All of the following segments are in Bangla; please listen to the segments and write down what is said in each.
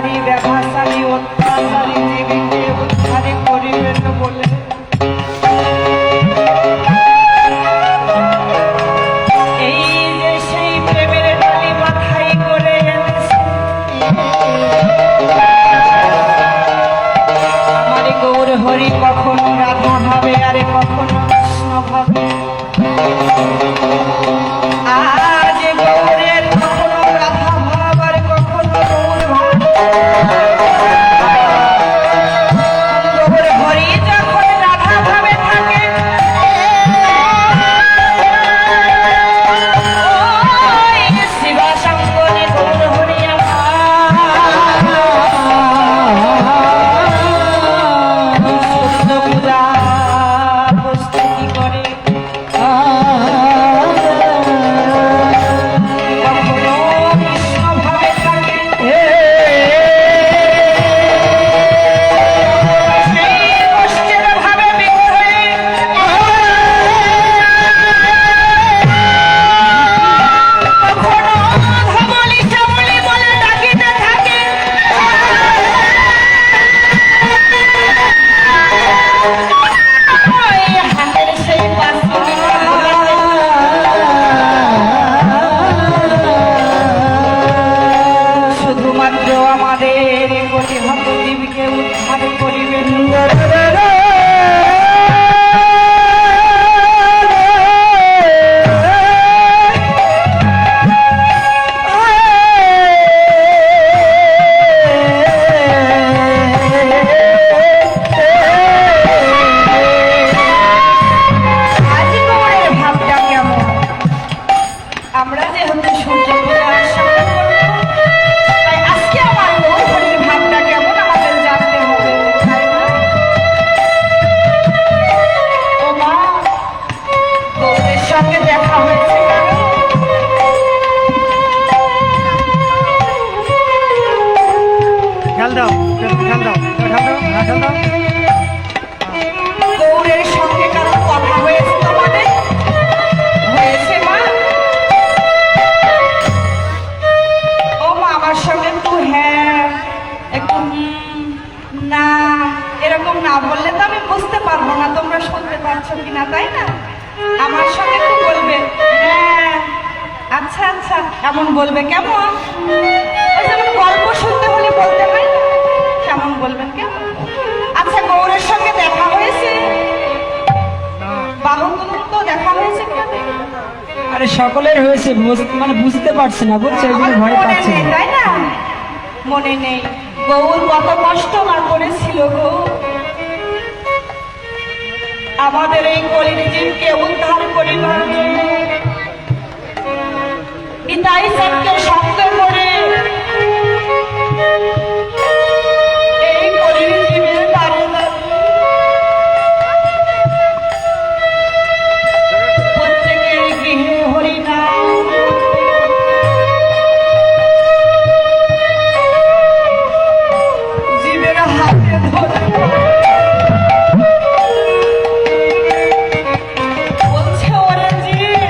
অত্যাচারী ব্যবসায়ী অত্যাচারী জীবীকে উদ্ধারে করিবেন বলে এই যে সেই প্রেমের ডালি মাথায় করে এনেছে আমার গৌর হরি কখনো রাধা ভাবে আরে কখনো কৃষ্ণ ভাবে আজ গৌরের কখনো রাধা ভাব আর কখনো গৌর ভাব গৌর হরি যখন রাধা ভাবে থাকে ওই শিবা শঙ্করে গৌর হরি পূজা প্রস্তুতি করে কখনো কৃষ্ণ ভাবে থাকে সেই কষ্টের ভাবে বিগ্রহে কখনো ধবলি শ্যামলি বলে ডাকিতে থাকে ওই হাতের সেই বাঁশি শুধুমাত্র আমাদের কোটি ভক্তদেবীকে উদ্ধার করিবেন আজ গৌরের ভাবটা কেমন আমরা যেহেতু সূর্য পূজার সামনে করবো তাই আজকে আমার গৌর হরির ভাবটা কেমন আমাদের জানতে হবে তাই না? ও মা গৌরের সঙ্গে দেখা হয়েছে কেন? খেল দাও খেল দাও খেল দাও হ্যাঁ খেল দাও গৌরের সঙ্গে কারো কথা হয়েছে তোমাদের হয়েছে মা ও মা আমার সঙ্গে একটু হ্যাঁ একটু না এরকম না বললে তো আমি বুঝতে পারবো না তোমরা শুনতে পাচ্ছ কিনা তাই না আমার সঙ্গে একটু বলবে হ্যাঁ আচ্ছা আচ্ছা এমন বলবে কেমন ওই যেমন গল্প শুনতে হলে বলতে হয় কেমন বলবেন কেমন আচ্ছা গৌরের সঙ্গে দেখা হয়েছে বাহুগুলো তো দেখা হয়েছে কেন আরে সকলের হয়েছে মানে বুঝতে পারছে না বুঝছে এই জন্য ভয় মনে পাচ্ছে নেই, না তাই না মনে নেই গৌর কত কষ্ট না করেছিল গো আমাদের এই কলির জীবকে উদ্ধার করিবার জন্য নিতাই চাঁদকে শক্ত করে এই কলির জীবের দ্বারে দ্বারে প্রত্যেকের গৃহে হরিনাম জীবের হাতে ধরে বলছে ওরে জীব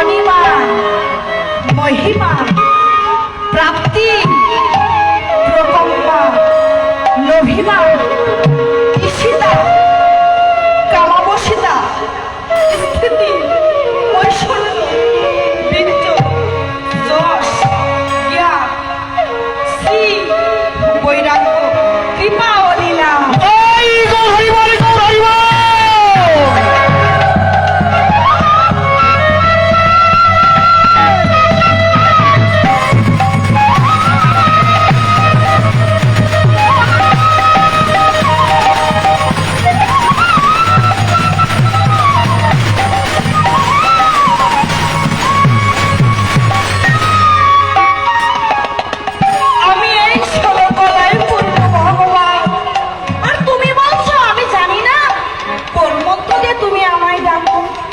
অনিমা মহিমা প্রাপ্তি প্রকম্পা লোভিমা ঈশিতা কামাবসিতা স্থিতি ঐশ্বর্য বীর্য যশ জ্ঞান শ্রী বৈরাগ্য কৃপা ও লীলা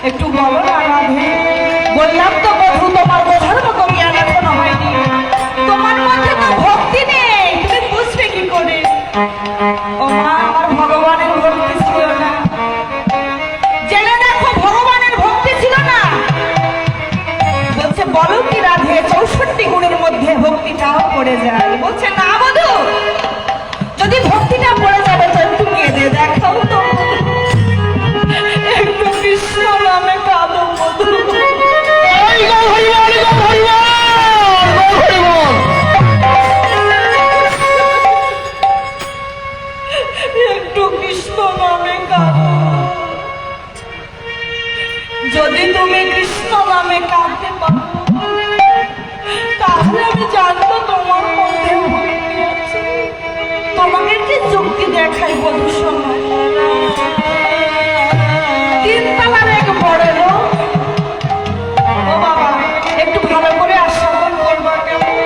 একটু বলো না রাধে। বললাম তো বধূ তোমার বোঝার মতো জ্ঞান এখনো হয়নি, তোমার মধ্যে তো ভক্তি নেই, তুমি বুঝবে কি করে? ও মা, আমার ভগবানের ভক্তি ছিল না। জেনে দেখো ভগবানের ভক্তি ছিল না। বলছে বলো কি রাধে, 64 গুণের মধ্যে ভক্তিটাও পড়ে যায়। বলছে না বধূ, যদি ভক্তিটা পড়ে যাবে তো একটু কেঁদে দেখাও তো, একটু কৃষ্ণ নামে কাঁদো বধূ। একটু কৃষ্ণ নামে কাঁদো। যদি তুমি কৃষ্ণ নামে কাঁদতে পারো তাহলে আমি জানবো তোমার মধ্যে ভক্তি আছে। তোমাকে একটি যুক্তি দেখাই বধূ, শোনো। তিনতলার এক বড় লোক, ও বাবা একটু ভালো করে আস্বাদন করবা কেমন?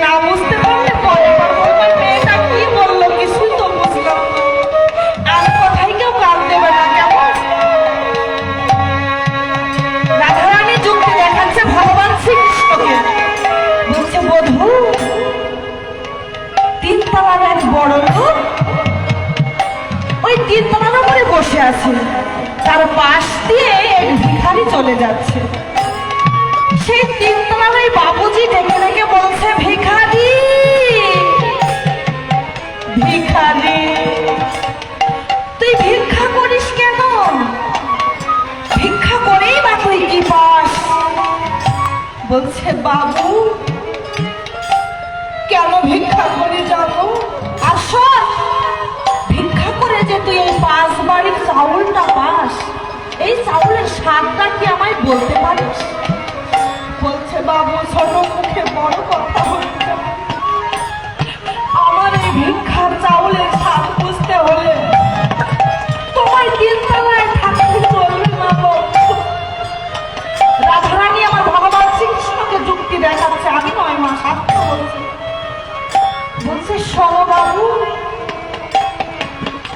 না বুঝতে পারলে পরে আবার বলবা মেয়েটা কি বললো, কিছুই তো বুঝলাম না। আর কথাই কেউ কান দেবে না কেমন? রাধারানী যুক্তি দেখাচ্ছে ভগবান শ্রীকৃষ্ণকে। বলছে বধূ, তিনতলার এক বড় লোক ওই তিনতলার উপরে বসে আছে, তার পাশ দিয়ে এক ভিখারি চলে যাচ্ছে। সেই তিনতলার ওই বাবুজি ডেকে ডেকে বলছে, ভিখারি ভিখারি তুই ভিক্ষা করিস কেন? ভিক্ষা করেই বা তুই কি পাস? বলছে বাবু কেন ভিক্ষা করি জানো? আসল ভিক্ষা করে যে তুই এই 5 বাড়ির চাউলটা পাস, এই চাউলের স্বাদটা কি আমায় বলতে পারিস? বলছে বাবু ছোট মুখে বড় কথা বলছে, আমার এই ভিক্ষার চাউলের স্বাদ বুঝতে হলে তোমায় তিনতলায় থাকতে চলবে না। রাধারানী আমার ভগবান শ্রীকৃষ্ণকে যুক্তি দেখাচ্ছে, আমি নয় মা, শাস্ত্র বলছে। বলছে শোনো বাবু,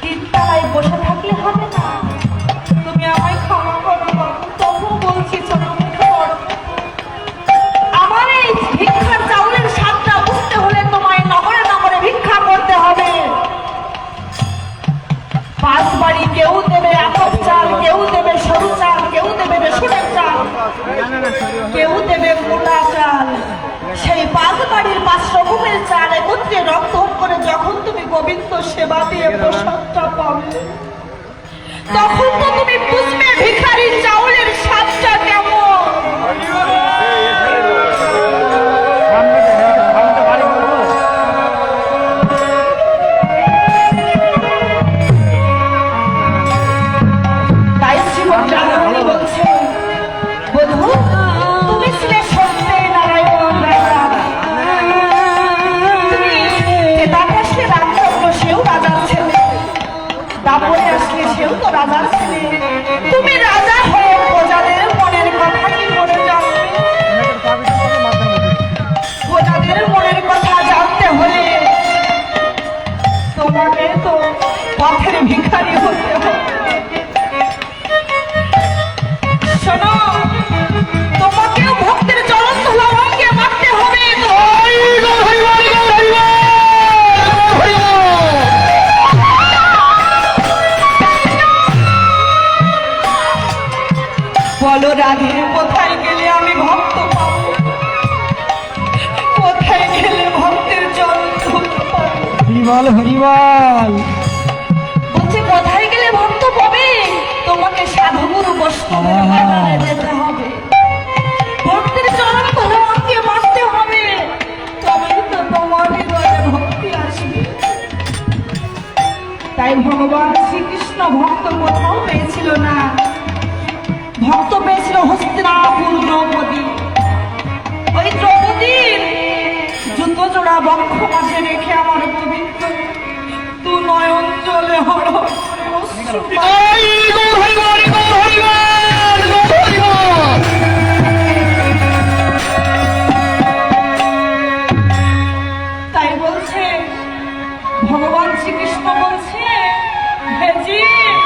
তিনতলায় বসে থাকলে হবে না, তুমি আমায় ক্ষমা করো বাবু, তবু বলছি ছোট মুখে বড়। আমার এই ভিক্ষার চাউলের স্বাদটা বুঝতে হলে তোমায় নগরে নগরে ভিক্ষা করতে হবে। 5 বাড়ি কেউ দেবে আতপ চাল, কেউ দেবে সরু চাল, কেউ দেবে রেশনের চাল, কেউ দেবে মোটা চাল। সেই 5 বাড়ির 5 রকমের চাল একত্রে রক্তহোম করে যখন তুমি গোবিন্দ সেবা দিয়ে প্রসাদটা পাবে, তখন তো তুমি বুঝবে ভিখারির চাউলের স্বাদটা কেমন। তাই শ্রীমৎ রাধারানী বলছে, বধূ তুমি ছিলে সত্যনারায়ণ রাজা, তুমি কেদারে আসলে রামচন্দ্র, সেও রাজার ছেলে, দাপরে আসলে সেও তো রাজার ছেলে। তুমি রাজা হয়ে প্রজাদের মনের বল হরি বল। বলছে কোথায় গেলে ভক্ত পাবে? তোমাকে সাধুগুরু বৈষ্ণবের বাগানে যেতে হবে, ভক্তের চরণ ধরে আমাকে মারতে হবে, তবেই তো তোমার হৃদয়ে ভক্তি আসবে। তাই ভগবান শ্রীকৃষ্ণ ভক্ত কোথাও পেয়েছিল না, ভক্ত পেয়েছিল হস্তিনাপুর দ্রৌপদী। ওই দ্রৌপদীর জুতো জোড়া বক্ষ মাঝে রেখে আমার পবিত্র তু নয়ন জলে হর হর করে অশ্রু তাই বলছে ভগবান শ্রীকৃষ্ণ বলছে, হে জীব,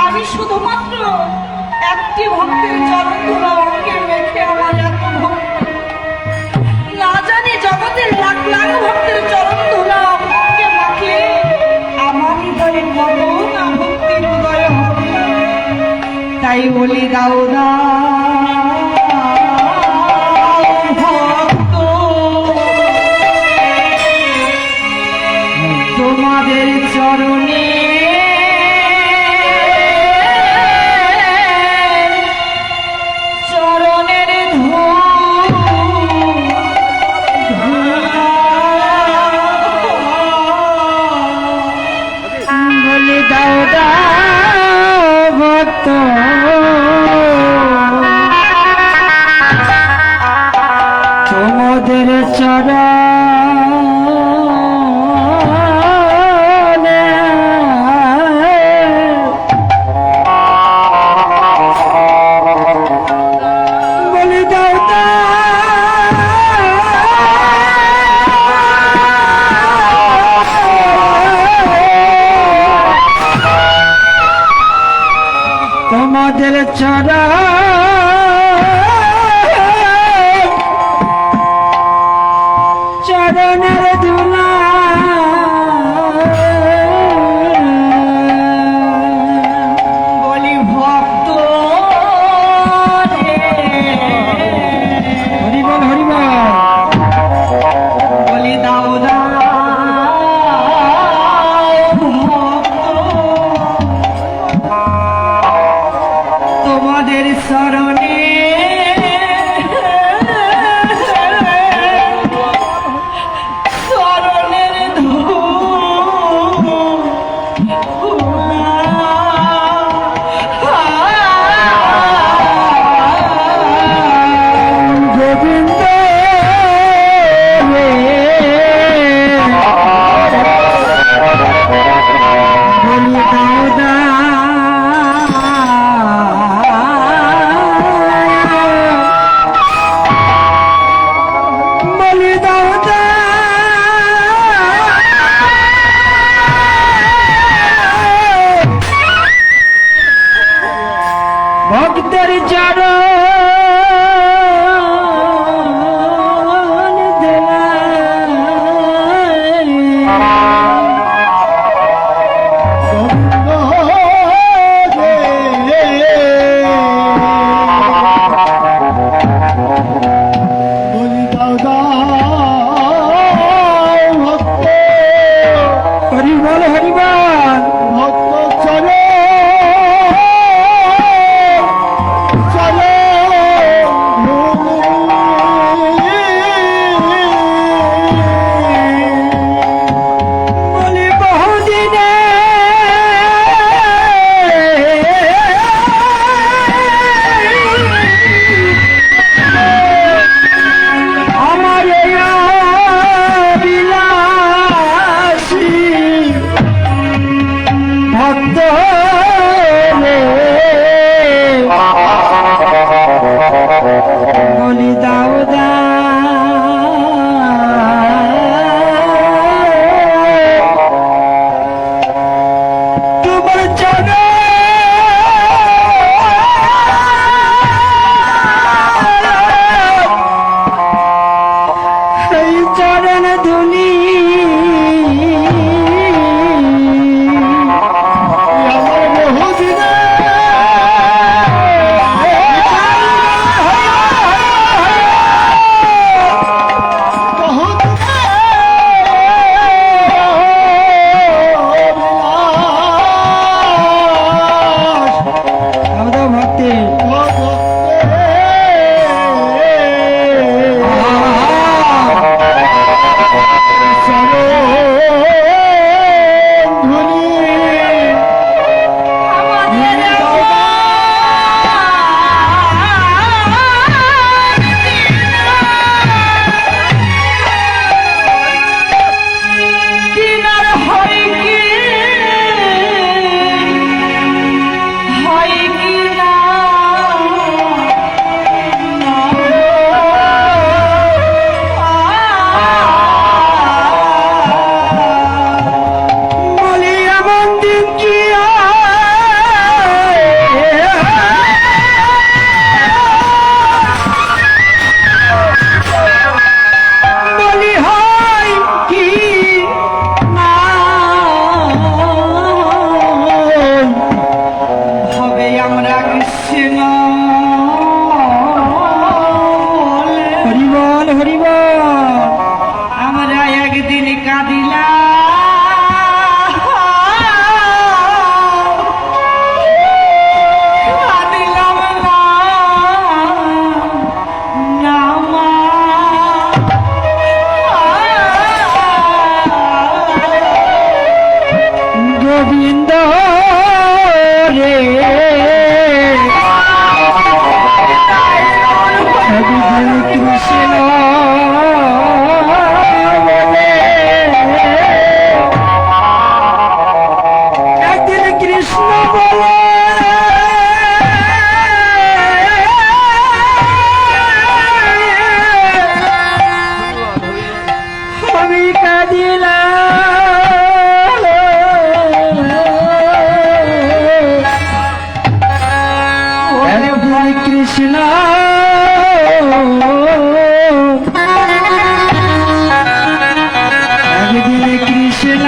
আমি শুধুমাত্র একটি ভক্তের চরণ ধুলা অঙ্গে রেখে আমার এত ভক্তি, না জানি জগতের লাখ লাখ ভক্তের চরণ ধুলা অঙ্গে মাখলে আমার হৃদয়ে কত না ভক্তির উদয় হবে। তাই বলি দাও ভক্ত, তোমাদের চরণে চরণের বলি দাও দাও ভক্ত, তোমাদের চরণে বলি দাও তোমাদের চরণের ধুলা বলি ভক্ত রে, হরি বল হরি বল। বলি দাও ভক্ত, তোমাদের শরণে শরণের গোবিন্দ রে, বলি দাও বলি দাও ভক্তের চরণ বলি দাও ভক্ত, হরি বল হরি বল। ভক্ত চলো চলো বলি বহুদিনে আমার বিলাসী ভক্ত রে, বলি দাও তোমার চরণ এই চরণ ধুলি আমার বহুদিনে বল হরিবল। আমরা একদিন কাঁদিলা কাঁদিলাম না না মা। গোবিন্দ রে হরি কৃষ্ণ বলে। একদিন কৃষ্ণ বলে আমি কাঁদিলাম। একদিন কৃষ্ণ একদিন কৃষ্ণ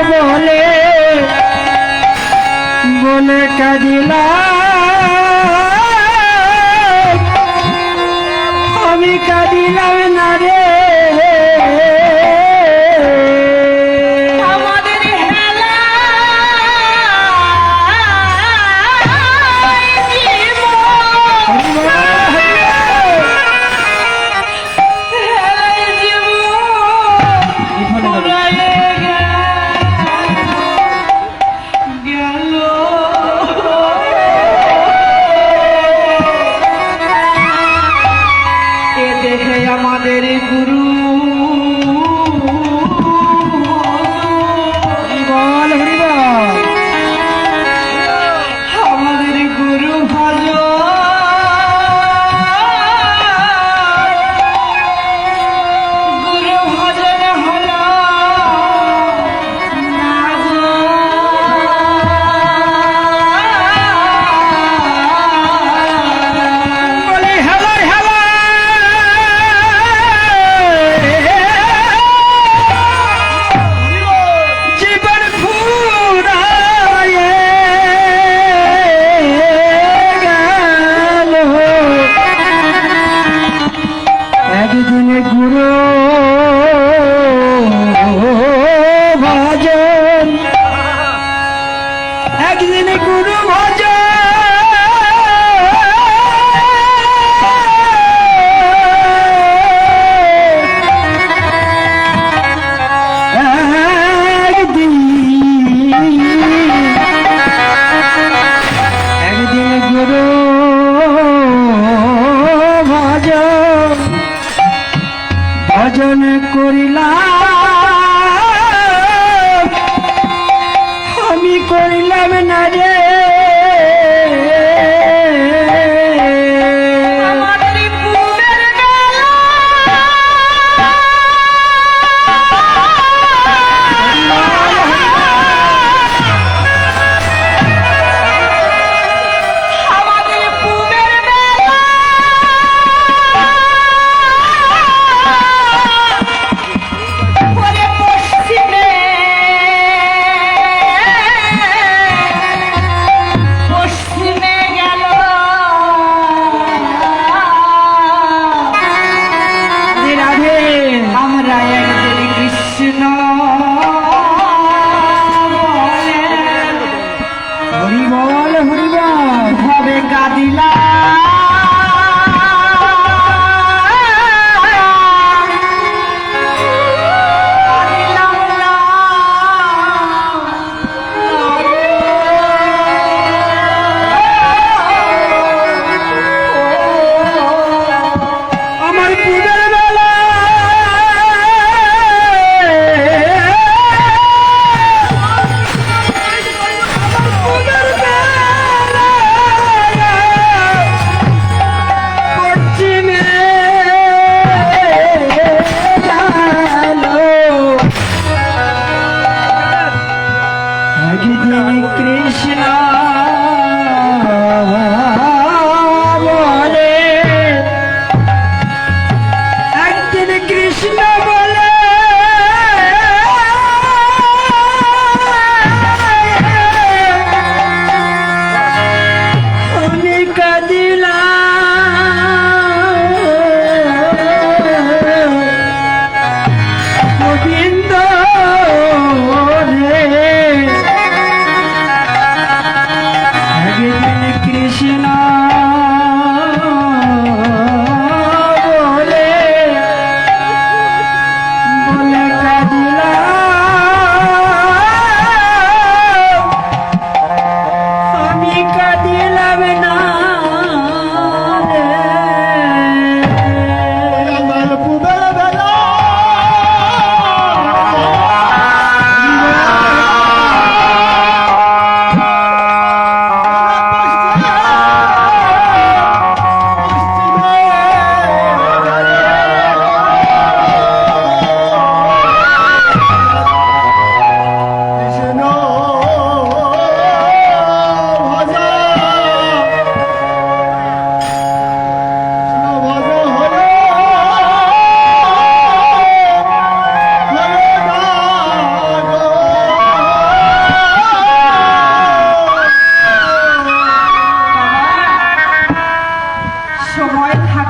বলে বলে কাঁদিলাম। আমি কাঁদিলাম না রে। আমাদের হেলা আমাদের গুরু বল হরিবল। আমাদের গুরু ভজ গুরু ভজন হল না গো। বলে হেলা হেলা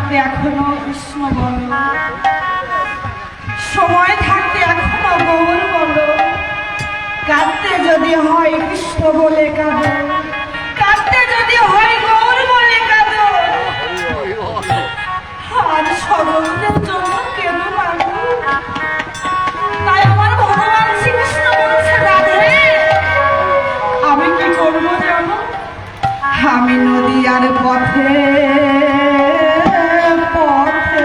থাকতে এখনো কৃষ্ণ বলো, সময় থাকতে এখনো গৌর বলো, কাঁদতে যদি হয় কৃষ্ণ বলে কাঁদো, কাঁদতে যদি হয় গৌর বলে কাঁদো, আর সকলদের জন্য কেন মাগো? তাই আমার ভগবান শ্রীকৃষ্ণ বলছে, রাধে আমি কি করবো জানো? আমি নদীয়ার পথে পথে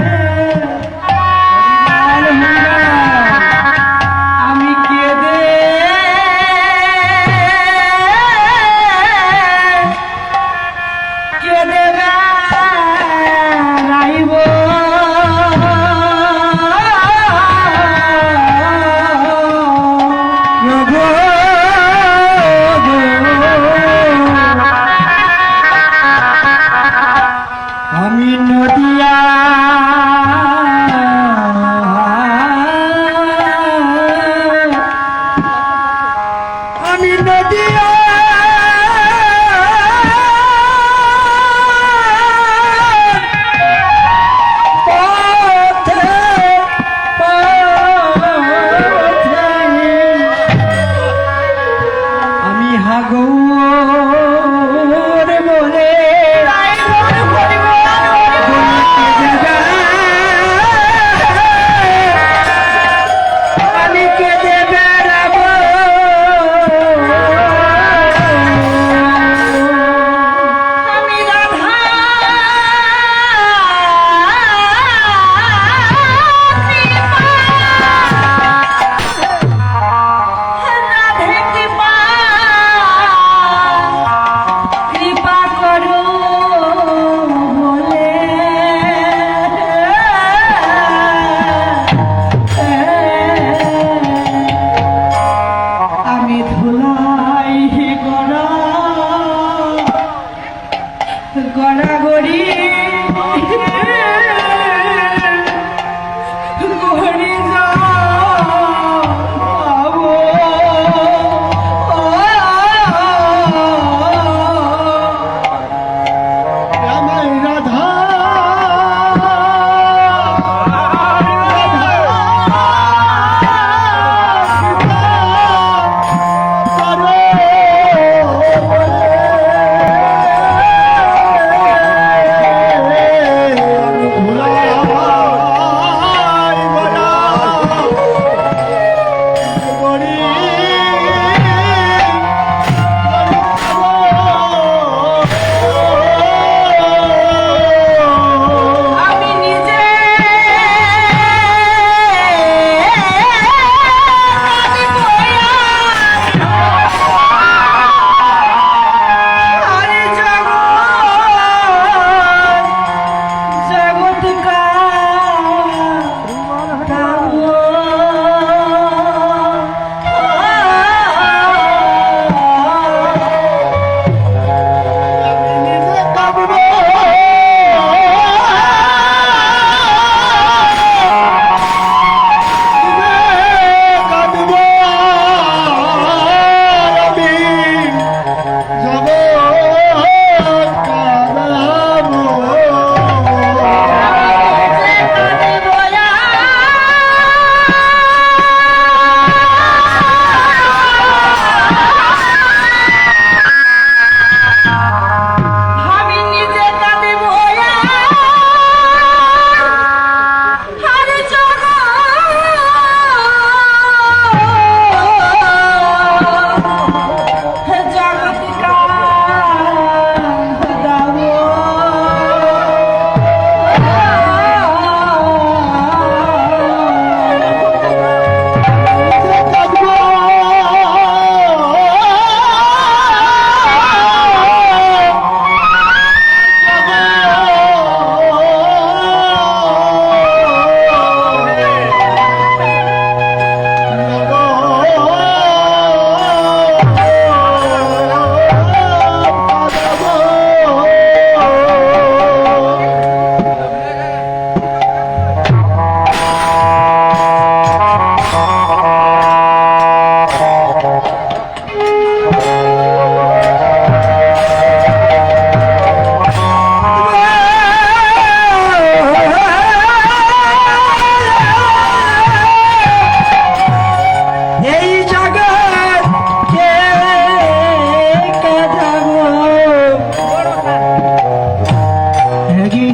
আমি কেঁদে কেঁদে বেড়াইব। আমি নদিয়া আমি নদিয়া পথে পথে আমি হাগর বলে বলিতে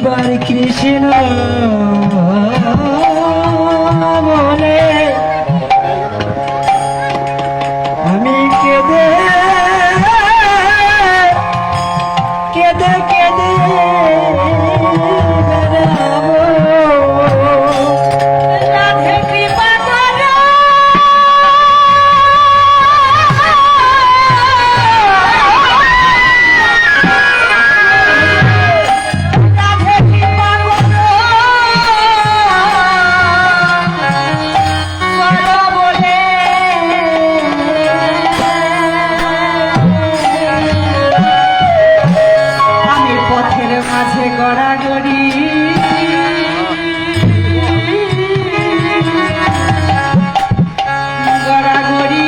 একবার কৃষ্ণ বলে আমি কেঁদে কেঁদে কেঁদে বেড়াবো। রাধে কৃপা করো রাধে কৃপা করো বলে আমি পথের মাঝে গড়াগড়ি গড়াগড়ি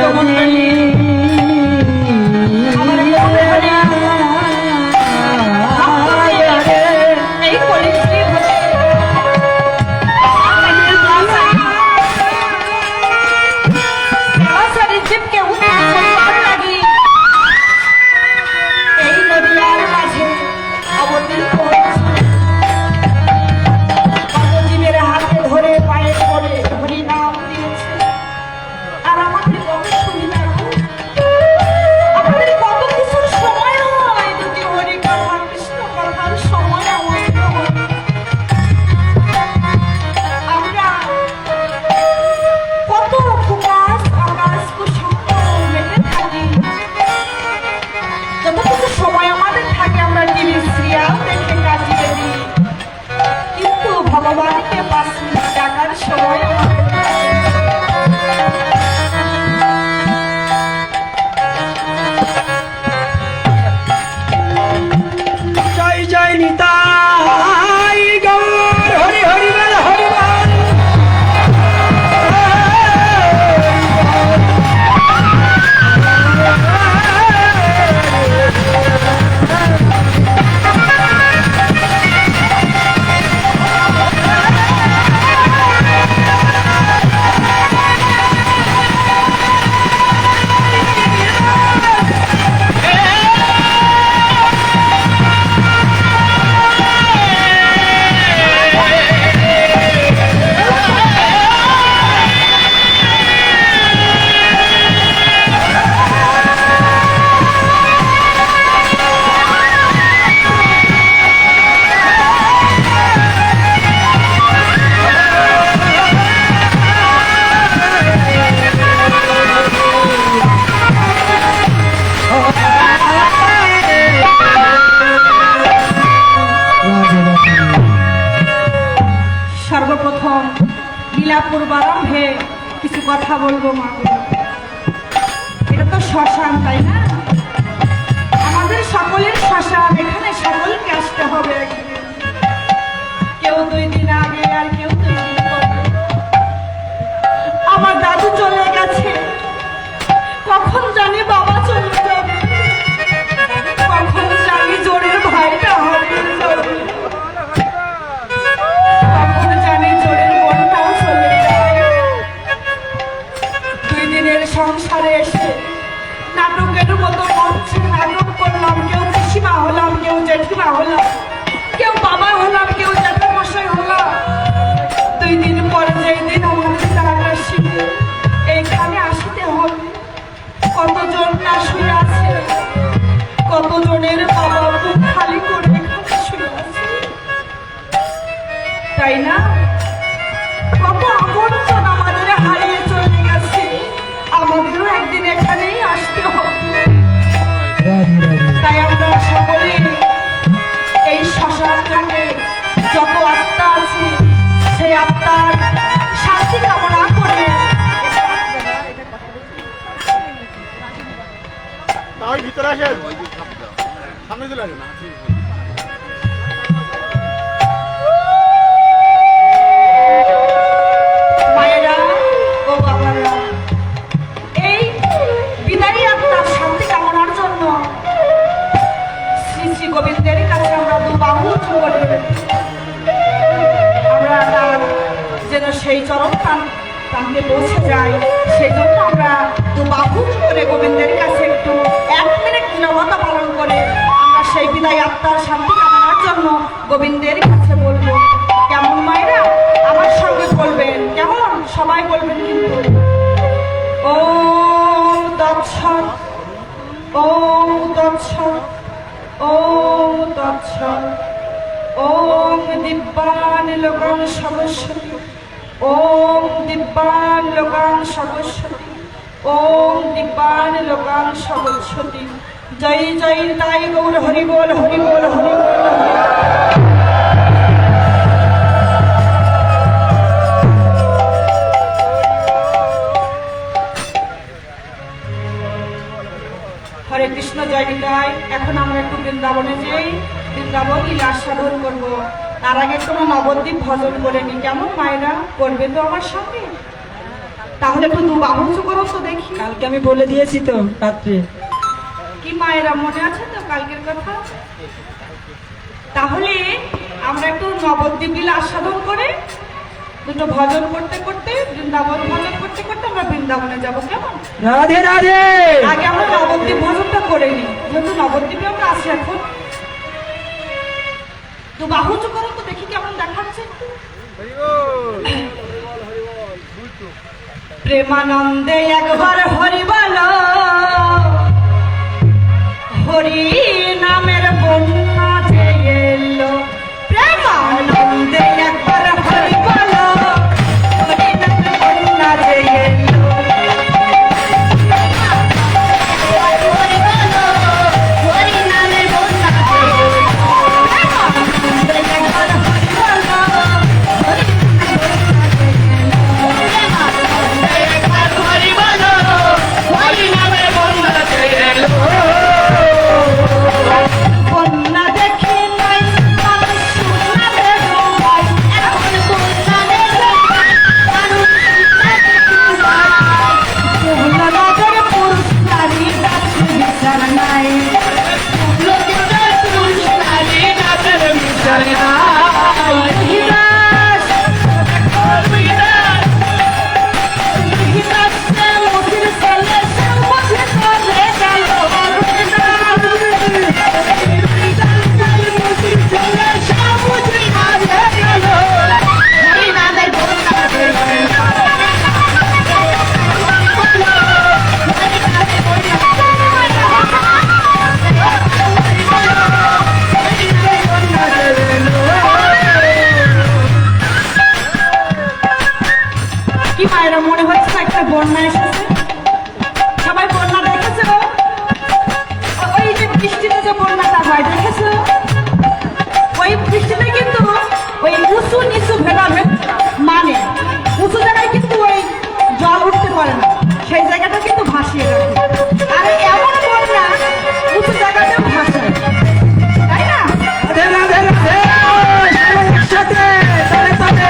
গড়ি এই কলিযুগে আসারি জীবকে উদ্ধার করবার লাগি এই নদীর মাঝে অবতীর্ণ হয়েছে। জীবের হাতে ধরে পায়ে পড়ে হরি নাম দিয়েছে। আর আমাদের কত সুবিধা গো। আমাদের কত কিছুর সময় হয় যদি হরি কথা কৃষ্ণ কথার সময় আমাদের হয়। আমরা কত উপবাস আকাশ কুসুম মেতে থাকি। যতটুকু সময় আমাদের থাকে আমরা টিভি সিরিয়াল দেখে কাটিয়ে দিই, কিন্তু ভগবানকে 5 মিনিট ডাকার সময় আমাদের থাকে না। জয় জয় নিতাই গৌর হরি হরি বল হরি বল। সর্বপ্রথম লীলা পূর্বারম্ভে কিছু কথা বলবো মা। এটা তো শ্মশান, তাই না? আমাদের সকলের শ্মশান। এখানে সকলকে আসতে হবে একদিন। কেউ 2 দিন আগে আর কেউ 2 দিন পরে। আমার দাদু চলে গেছে, কখন জানি বাবা চলে যাবে, কখন জানি জোরের ভাইটা হবে যাবে, কখন জানি জোরের বোনটাও চলে যায়। 2 দিনের সংসারে এসে নাটকের মতো মঞ্চে নাটক করলাম। কেউ পিসিমা হলাম, কেউ জেঠিমা হলাম, কেউ বাবা হলাম, কেউ জ্যাঠামশাই হলাম। 2 দিন পরে যেই দিন আমাদের তারা শিখে এইখানে আসতে হবে। কতজন না শুয়ে আছে, কতজনের বাবা বুক খালি করে আসেন সামনে চলে আসেন মায়েরা ও বাবারা, এই বিদায়ী আত্মার শান্তি কামনার জন্য শ্রী শ্রী গোবিন্দের কাছে আমরা দুবাহু উঁচু করে আমরা তার যেন সেই চরম প্রান্তে পৌঁছে যাই, সেই জন্য আমরা দুবাহু উঁচু করে গোবিন্দের কাছে একটু 1 মিনিট নীরবতা পালন করে আমরা সেই বিদায়ী আত্মার শান্তি কামনার জন্য গোবিন্দের কাছে বলবো। কেমন মায়েরা আমার সঙ্গে বলবেন? কেমন? সবাই বলবেন কিন্তু। ও তৎসৎ, ও তৎসৎ, ও তৎসৎ। ওম দিব্যান লোকান সরস্বতী, ওম দিব্যান লোকান সরস্বতী, ওম দিব্যান লোকান সরস্বতী। জয় জয় তাই গৌর হরি বল, হরি বল, হরি বল, হরি বল। হরে কৃষ্ণ, জয় নিতাই। এখন আমরা একটু বৃন্দাবনে যাই, বৃন্দাবন লীলা সাধন করবো। তার আগে কোনো নবদ্বীপ ভজন করে নি। কেমন মায়েরা? করবে তো আমার সঙ্গে? তাহলে একটু দুবাহু উঁচু করো তো দেখি। কালকে আমি বলে দিয়েছি তো রাত্রে। কি মায়েরা, মনে আছে তো কালকের কথা? তাহলে আমরা একটু নবদ্বীপ লীলা আস্বাদন করে দুটো ভজন করতে করতে, বৃন্দাবন ভজন করতে করতে আমরা বৃন্দাবনে যাবো। কেমন? রাধে রাধে। আগে আমরা নবদ্বীপ ভজনটা করে নিই, যেহেতু নবদ্বীপে আমরা আসি এখন। তো বাহু উঁচু করো তো দেখি কেমন দেখাচ্ছে। প্রেমানন্দে একবার হরি বলো, হরি নামের বন্যা যে এলো। প্রেমানন্দে একবার হরি বলো, হরি নামের বন্যা যে এলো। বন্যা দেখে নাই মানুষ শুনাবে ডোবায়, এখন বন্যা দেখে মানুষ শুনাবে পুরুষ নারী গাছে বিচার নাই। কি মায়েরা, মনে হচ্ছে না একটা বন্যা এসেছে? সবাই বন্যা দেখেছো? ওই যে বৃষ্টিতে যে বন্যাটা হয় দেখেছো? ওই বৃষ্টিতে কিন্তু ওই উঁচু নিচু ভেদাভেদ, মানে উঁচু জায়গায় কিন্তু ওই জল উঠতে পারে না, সেই জায়গাটা কিন্তু ভাসিয়ে রাখে। আর এমন বন্যা উঁচু জায়গাতেও ভাসায়, তাই না? রাধে রাধে রাধে। একসাথে তালে তালে।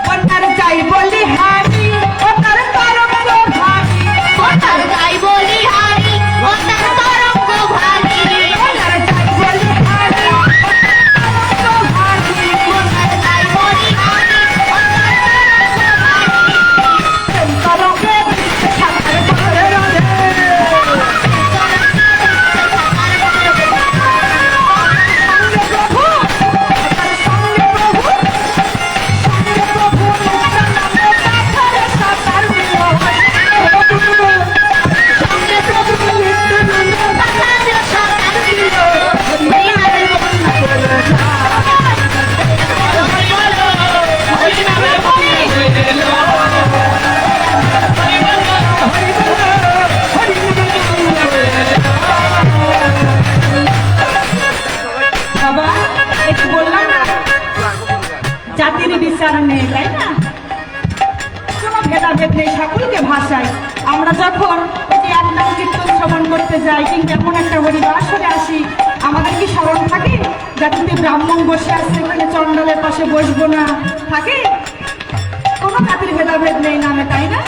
বন্যার যাই বলি হারি, ও তার তরঙ্গ ভারী। বন্যার যাই বলি হারি, ও তার তরঙ্গ ভারী। বন্যার যাই বলি হারি, ও তার তরঙ্গ ভারী। বন্যার যাই বলি হারি, ও তার তরঙ্গ ভারী। সাঁতার রাধে রাধে। প্রভু, তার সঙ্গে প্রভু, সঙ্গে প্রভু নিত্যানন্দ পাথরে সাঁতার দিল। সঙ্গে প্রভু নিত্যানন্দ পাথরে সাঁতার দিল। হরি নামে বন্যা চলে যায়। হরি বলো, হরি নামে বন্যা চলে যায়। বাবা, একটু বললাম না জাতির বিচার নেই, তাই না? কোনো ভেদাভেদ নেই, সকলকে ভাষায়। আমরা যখন ওই যে একটা কীর্তন শ্রবণ করতে যাই কিংবা এমন একটা হরিবাসরে আসি, আমাদের কি স্মরণ থাকে যাতে ব্রাহ্মণ বসে আছে এখানে চণ্ডালের পাশে বসবো না? থাকে? কোনো জাতির ভেদাভেদ নেই নামে, তাই না?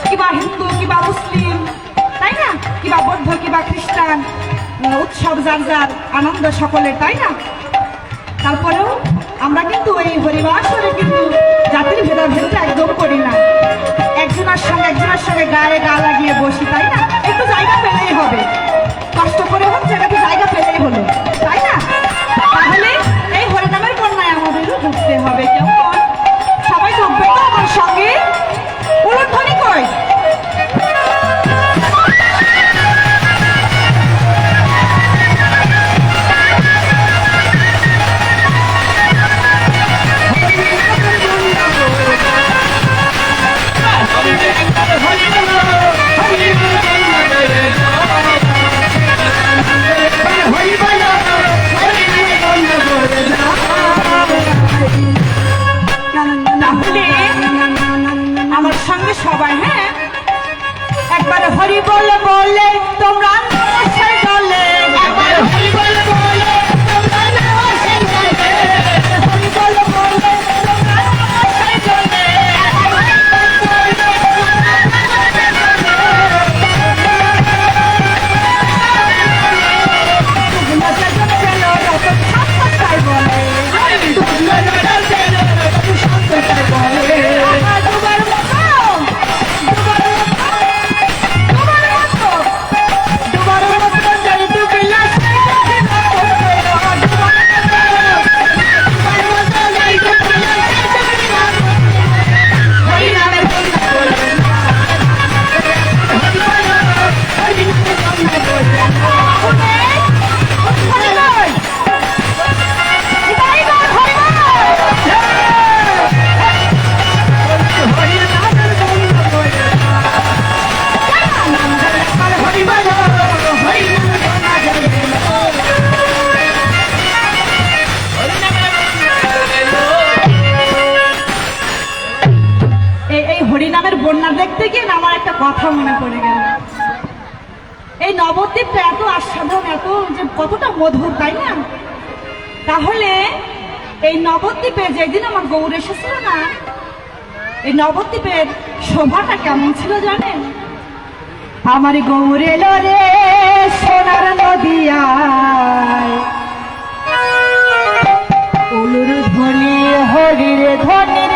কিবা হিন্দু কিবা মুসলিম, তাই না? কিবা বৌদ্ধ কিবা খ্রিস্টান, উৎসব যার যার, আনন্দ সকলের, তাই না? তারপরেও আমরা কিন্তু এই হরিবাসরে কিন্তু জাতির ভেদাভেদটা একদম করি না। একজনের সঙ্গে গায়ে গা লাগিয়ে বসি, তাই না? একটু জায়গা পেলেই হবে, কষ্ট করে হোক জায়গাতে জায়গা পেলেই হলো, তাই না? তাহলে এই হরিনামের বন্যায় আমাদেরও ঢুকতে হবে। কেমন সবাই ঢুকবে তো আমার সঙ্গে? উলুধ্বনি কই? আমার সঙ্গে সবাই, হ্যাঁ, একবার হরি বলে বলে তোমরা নাচে চলে, একবার হরি বলে বলে তোমরা নাচে চলে, হরি বলে বলে তোমরা নাচে চলে, বন্যা দেখতে গিয়ে না আমার একটা কথা মনে পড়ে গেল। এই নবদ্বীপটা এত আস্বাদন, এত যে কতটা মধুর, তাই না? তাহলে এই নবদ্বীপে যেদিন আমার গৌর এসেছিল না, এই নবদ্বীপের শোভাটা কেমন ছিল জানেন? আমার গৌর এলো রে সোনার নদিয়ায়, উলুর ধ্বনি হরির ধ্বনি